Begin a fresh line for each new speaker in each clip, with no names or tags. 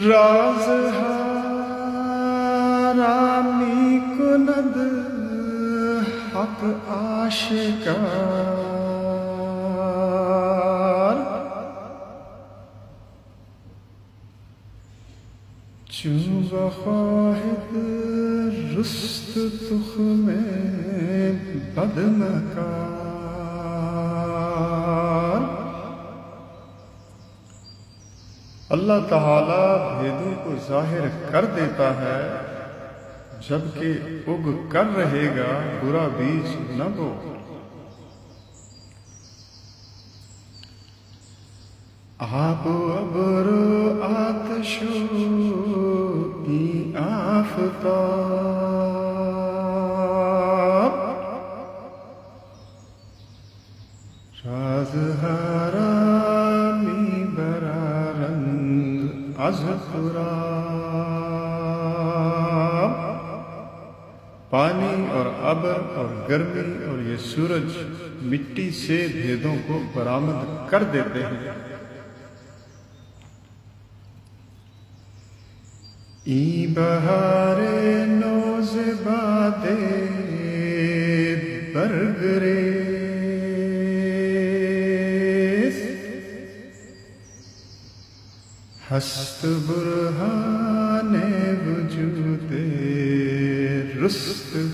راز حرامی کند حق آشکار، چون بخواهد رست تخم بدمکار۔ اللہ تعالیٰ بھیدوں کو ظاہر کر دیتا ہے، جبکہ اگ کر رہے گا برا بیج نہ بو۔ آب و ابر و آتش و این آفتاب، راز حرامی برارند از تراب۔ پانی اور ابر اور گرمی اور یہ سورج مٹی سے بھیدوں کو برآمد کر دیتے ہیں۔ ای بہار نوز باد برگریز، ہست برہان وجود رست خیز۔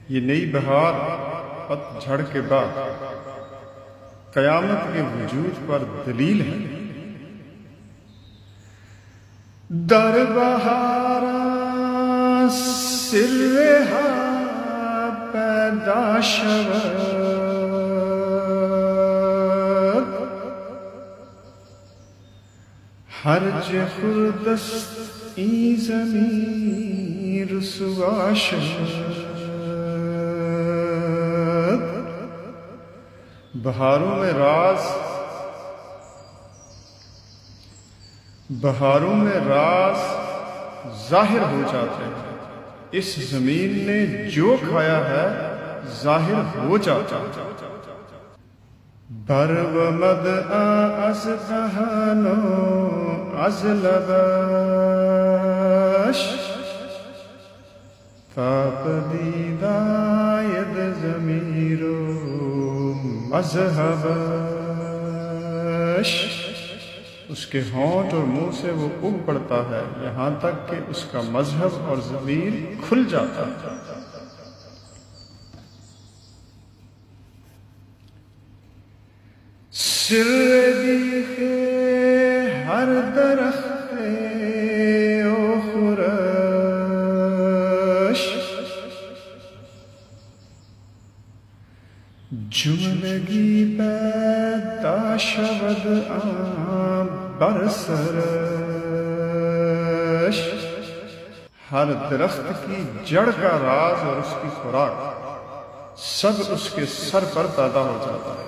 یہ نئی بہار پت جھڑ کے بعد قیامت کے وجود پر دلیل ہے۔ در بہارا سرها پیدا شود، هرج خردست این زمین رسوا شود۔ بہاروں میں راز ظاہر ہو جاتے ہیں۔ اس زمین نے جو کھایا ہے ظاہر ہو جاتا ہے۔ بر و مدعا از دهن و از لبش، تا پدید آید ضمیر و مذهبش۔ اس کے ہونٹ اور منہ سے وہ اگ پڑتا ہے یہاں تک کہ اس کا مذہب اور ضمیر کھل جاتا ہے۔ سر بیخ ہر درخت او خورش، جملگی پیدا شود بر سرش۔ ہر درخت کی جڑ کا راز اور اس کی خوراک سب اس کے سر پر پیدا ہو جاتا ہے۔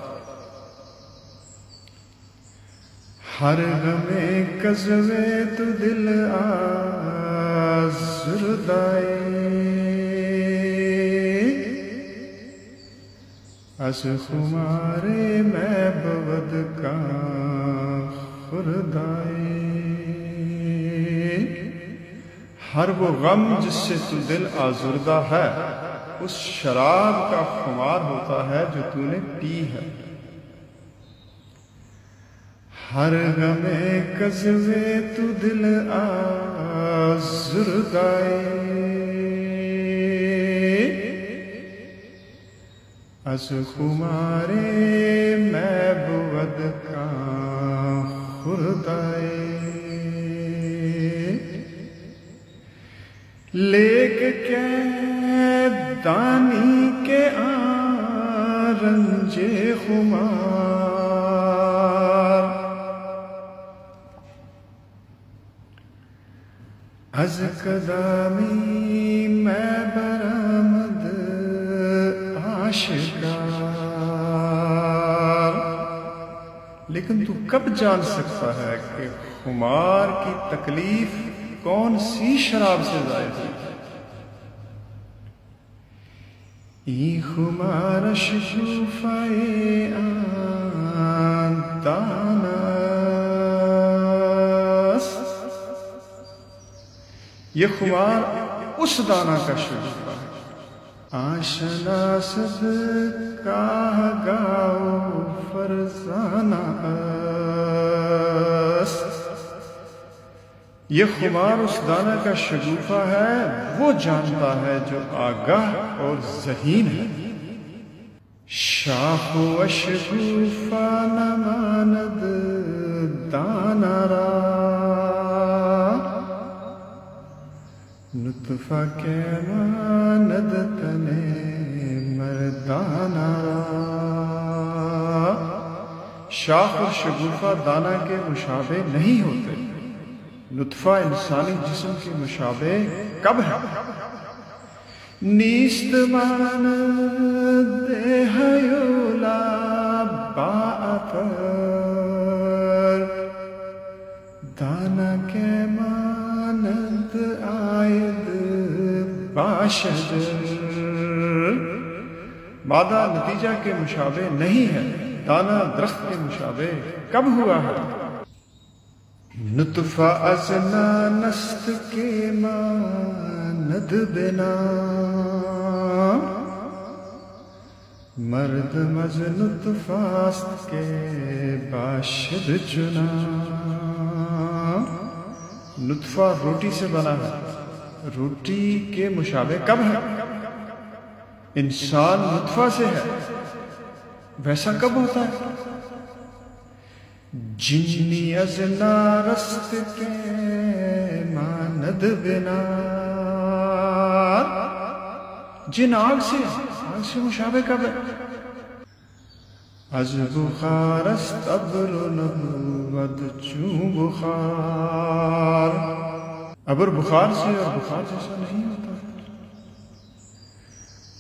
ہر غم کذبے تو دل آزردائے، از خمار میں بود کا خردائے۔ ہر وہ غم جس سے تو دل آزردہ ہے اس شراب کا خمار ہوتا ہے جو تو نے پی ہے۔ ہر غم کذبے تو دل آزردائے، از خمار میں بود کا خردائے۔ لیک کے دانی کے رنج خمار، از قدامی میں برآمد آشکار۔ لیکن تو کب جان سکتا ہے کہ خمار کی تکلیف کون سی شراب سے زائد ہے؟ ای خمارش شوفائے آن دانا یہ خمار اس دانا کا شگوفہ ہے. آشنا سب کا گاؤ فرزانہ است. یہ خمار اس دانا کا شگوفہ ہے، وہ جانتا ہے جو آگاہ اور ذہین ہے. شاخ و شگوفہ نماند دانا را، نطفہ کے ماند تنے مردانہ را. شاخ اور شگوفہ دانا کے مشابہ نہیں ہوتے. نطفہ انسانی جسم کے مشابہ کب ہے؟ نیست مانند ہیولا با اثر، دانا کے مانند آید با شجر. مادہ نتیجہ کے مشابہ نہیں ہے، دانا درخت کے مشابہ کب ہوا ہے؟ نطفہ از نانست کے ماند بنا، مرد مز نطفاست کے باشد چنا. نطفہ روٹی سے بنا ہے، روٹی کے مشابہ کب ہے؟ انسان نطفہ سے ہے، ویسا کب ہوتا ہے؟ جنی از نارست کے ماند بنا، جن آگ سے مشابہ کب ہے؟ از بخارست ابر نبود چون بخار. ابر بخار سے اور بخار جیسا نہیں ہوتا.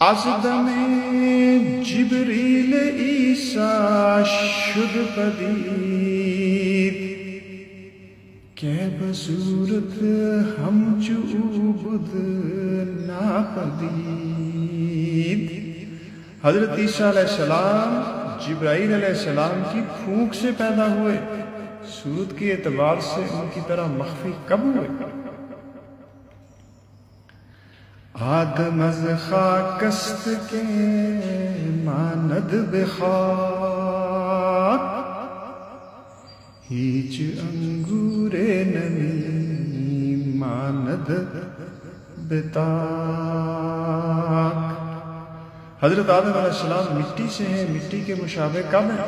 از دم جبریل عیسیٰ شد پدید، کہ بصورت ہم چوبد ناپدید. حضرت عیسیٰ علیہ السلام جبرائیل علیہ السلام کی پھونک سے پیدا ہوئے، صورت کے اعتبار سے ان کی طرح مخفی کب ہوئے؟ آدم از خاکست کے ماند بخاک، ہیچ انگور نمی ماند بتاک. حضرت آدم علیہ السلام مٹی سے ہیں، مٹی کے مشابہ کب ہے؟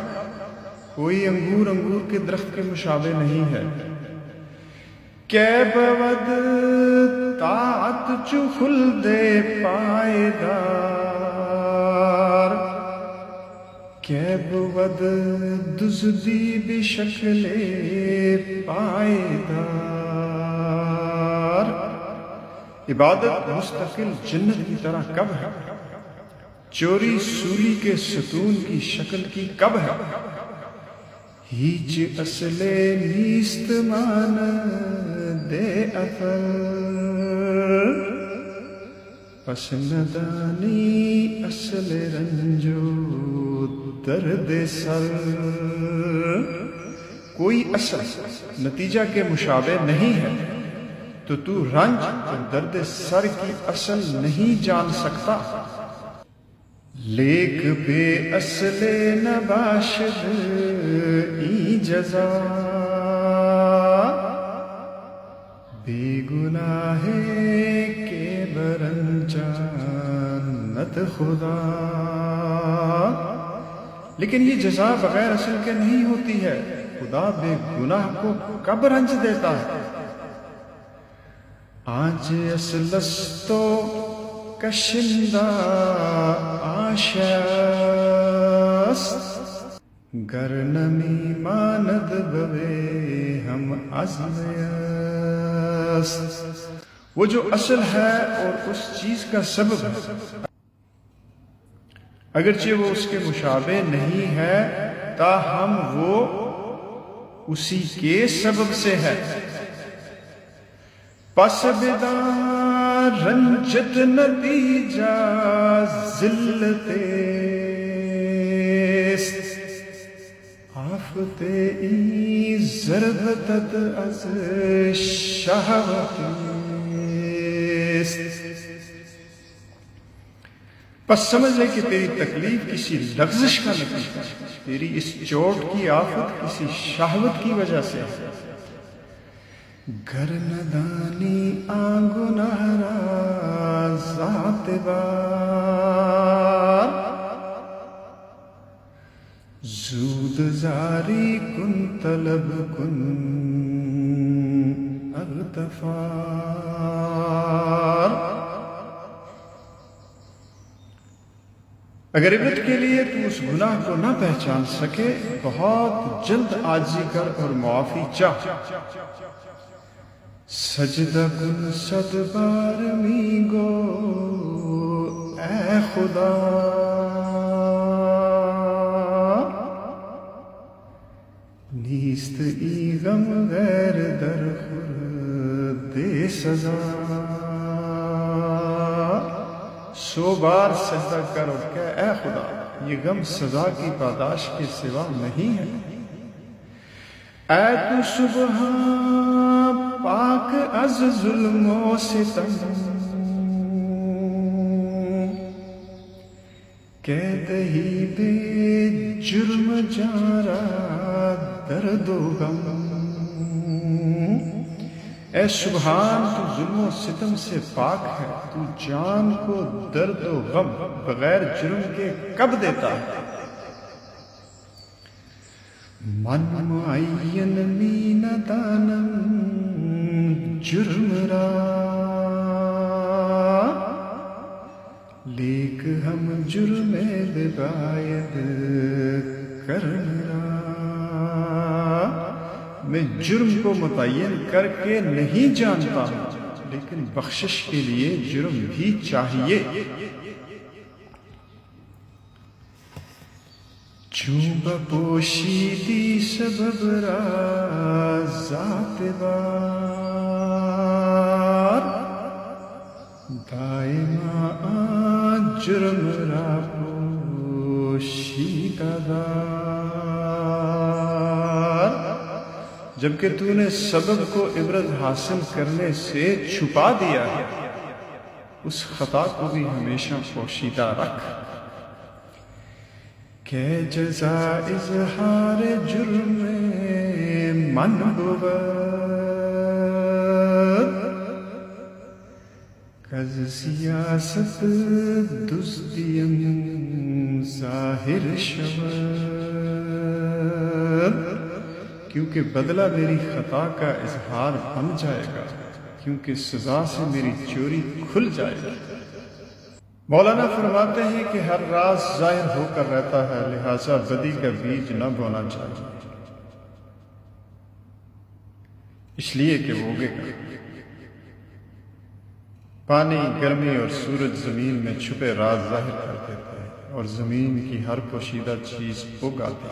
کوئی انگور کے درخت کے مشابہ نہیں ہے. کہ بود طاعت چو خلد پائیدار، کہ بود دزدی بشکل پائیدار. عبادت مستقل جنت کی طرح کب ہے؟ چوری سولی کے ستون کی شکل کی کب ہے؟ ہیچ اصل نیست ماند اثر، پس ندانی اصل رنجو درد سر. کوئی اصل نتیجہ کے مشابہ نہیں ہے، تو رنج اور درد سر کی اصل نہیں جان سکتا. لیک بے اصل نباشد ای جزا، بے گناہ کے برنجانت خدا. لیکن یہ جزا بغیر اصل کے نہیں ہوتی ہے. خدا بے گناہ کو کب رنج دیتا ہے؟ آج اصلستو کشندہ آشست، گر نمی ماند بوے ہم عزم است. وہ جو اصل ہے اور اس چیز کا سبب ہے، اگرچہ وہ اس کے مشابہ نہیں ہے، تاہم وہ اسی کے سبب سے ہے. پس بدار رنجت نتیجہ ذلت است، آفت ای ضربتت از شہوت بس سمجھ لے کہ تیری تکلیف کسی لغزش کا نتیجہ ہے، تیری اس چوٹ کی آفت کسی شہوت کی وجہ سے ہے۔ گر ندانی آنگنہرا ذات بار، زود زاری کن طلب کن اغتفار۔ اگر عبرت کے لیے تو اس گناہ کو نہ پہچان سکے، بہت جلد عاجزی کر اور معافی چاہ۔ سجدہ کن 100 بار می گو اے خدا، نیست ای غم غیر در خورد سزا۔ 100 بار سجدہ کر اور کہ اے خدا، یہ غم سزا کی پاداش کے سوا نہیں ہے۔ اے تو سبحان پاک از ظلم و ستم، کہ دہی بے جرم جارا درد و غم۔ اے سبحان، تو ظلم و ستم سے پاک ہے، تو جان کو درد و غم بغیر جرم کے کب دیتا ہے؟ من معین می ندانم جرم را، لیک ہم جرم بباید کرم را۔ میں جرم کو متعین کر کے نہیں جانتا ہوں، لیکن بخشش کے لیے جرم بھی چاہیے۔ چون بپوشیدی سبب را ذات بار، دائما جرم را پوشیدہ دار۔ جبکہ تو نے سبب کو عبرت حاصل کرنے سے چھپا دیا ہے، اس خطا کو بھی ہمیشہ پوشیدہ رکھ۔ کہ جزا اظہار جرم من بود، کز سیاست دزدیم ظاہر شود۔ کیونکہ بدلہ میری خطا کا اظہار بن جائے گا، کیونکہ سزا سے میری چوری کھل جائے گی۔ مولانا فرماتے ہیں کہ ہر راز ظاہر ہو کر رہتا ہے، لہذا بدی کا بیج نہ بونا چاہیے، اس لیے کہ وہ اگے گا۔ پانی، گرمی اور سورج زمین میں چھپے راز ظاہر کر دیتے ہیں، اور زمین کی ہر پوشیدہ چیز اگ آتی ہے۔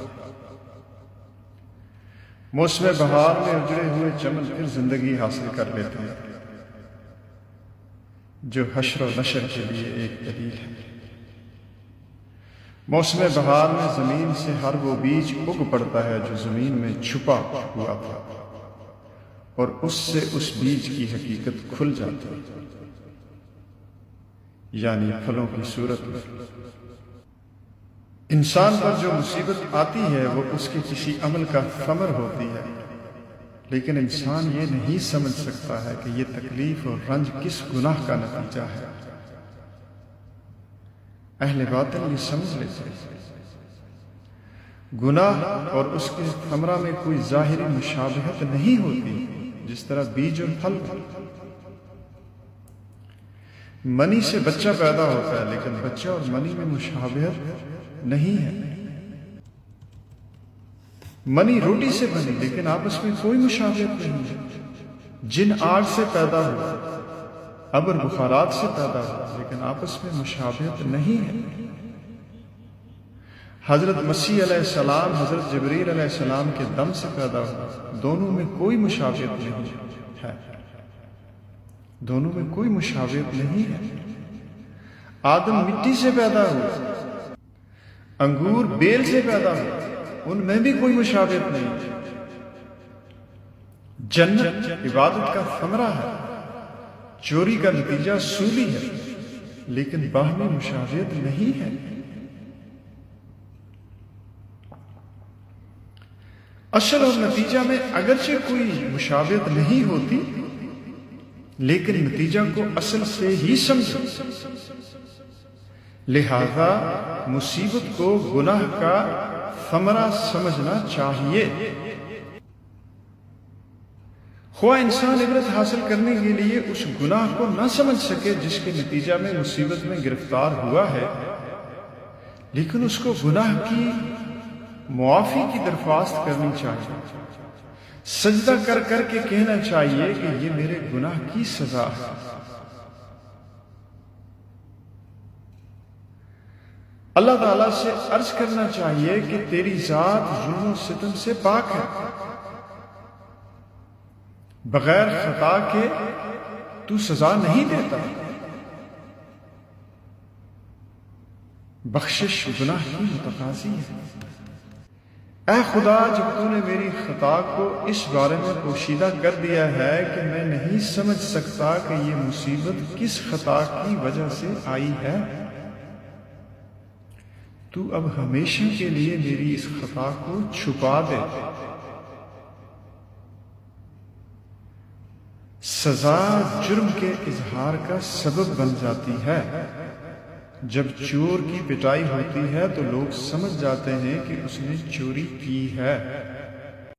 موسم بہار میں اجڑے ہوئے چمن پھر زندگی حاصل کر لیتے ہیں، جو حشر و نشر کے لیے ایک دلیل ہے۔ موسم بہار میں زمین سے ہر وہ بیج اگ پڑتا ہے جو زمین میں چھپا ہوا تھا، اور اس سے اس بیج کی حقیقت کھل جاتی ہے، یعنی پھلوں کی صورت میں۔ انسان پر جو مصیبت آتی ہے وہ اس کے کسی عمل کا ثمر ہوتی ہے، لیکن انسان یہ نہیں سمجھ سکتا ہے کہ یہ تکلیف اور رنج کس گناہ کا نتیجہ ہے۔ اہل باطل یہ سمجھ لیتے ہیں۔ گناہ اور اس کے ثمرہ میں کوئی ظاہری مشابہت نہیں ہوتی، جس طرح بیج اور پھل۔ منی سے بچہ پیدا ہوتا ہے، لیکن بچہ اور منی میں مشابہت نہیں ہے۔ منی روٹی سے بنی، لیکن آپس میں کوئی مشابہت نہیں ہے۔ جن آگ سے پیدا ہوا، ابر بخارات سے پیدا ہوا، لیکن آپس میں مشابہت نہیں ہے۔ حضرت مسیح علیہ السلام حضرت جبریل علیہ السلام کے دم سے پیدا ہوا، دونوں میں کوئی مشابہت نہیں ہے، دونوں میں کوئی مشابہت نہیں ہے۔ آدم مٹی سے پیدا ہوا، انگور بیل سے پیدا ہوا، ان میں بھی کوئی مشابہت نہیں ہے۔ جنت عبادت کا ثمرہ ہے، چوری کا نتیجہ سولی ہے لیکن باہمی مشابہت نہیں ہے۔ اصل اور نتیجہ میں اگرچہ کوئی مشابہت نہیں ہوتی لیکن نتیجہ کو اصل سے ہی سمجھو۔ لہذا مصیبت کو گناہ کا ثمرہ سمجھنا چاہیے۔ خواہ انسان عبرت حاصل کرنے کے لیے اس گناہ کو نہ سمجھ سکے جس کے نتیجہ میں مصیبت میں گرفتار ہوا ہے، لیکن اس کو گناہ کی معافی کی درخواست کرنی چاہیے، سجدہ کر کر کے کہنا چاہیے کہ یہ میرے گناہ کی سزا ہے۔ اللہ تعالیٰ سے عرض کرنا چاہیے کہ تیری ذات ظلم و ستم سے پاک ہے، بغیر خطا کے تو سزا نہیں دیتا، بخشش گناہ کی متقاضی ہے۔ اے خدا، جب تو نے میری خطا کو اس بارے میں پوشیدہ کر دیا ہے کہ میں نہیں سمجھ سکتا کہ یہ مصیبت کس خطا کی وجہ سے آئی ہے، تو اب ہمیشہ کے لیے میری اس خطا کو چھپا دے۔ سزا جرم کے اظہار کا سبب بن جاتی ہے۔ جب چور کی پٹائی ہوتی ہے تو لوگ سمجھ جاتے ہیں کہ اس نے چوری کی ہے۔